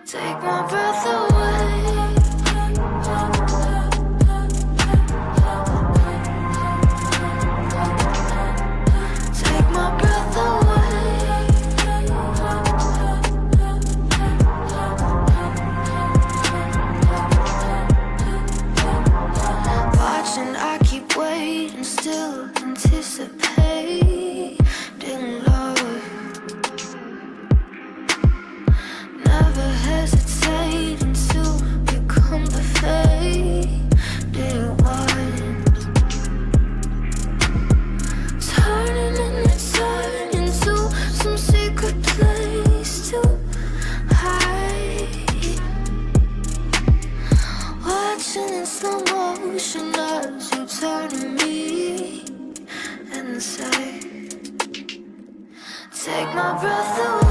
Take my breath away. Take my breath away. Watching, I keep waiting, still anticipating love. Never hesitating to become the faded one. Turning and returning to some secret place to hide. Watching in slow motion as you turn to me and say, take my breath away.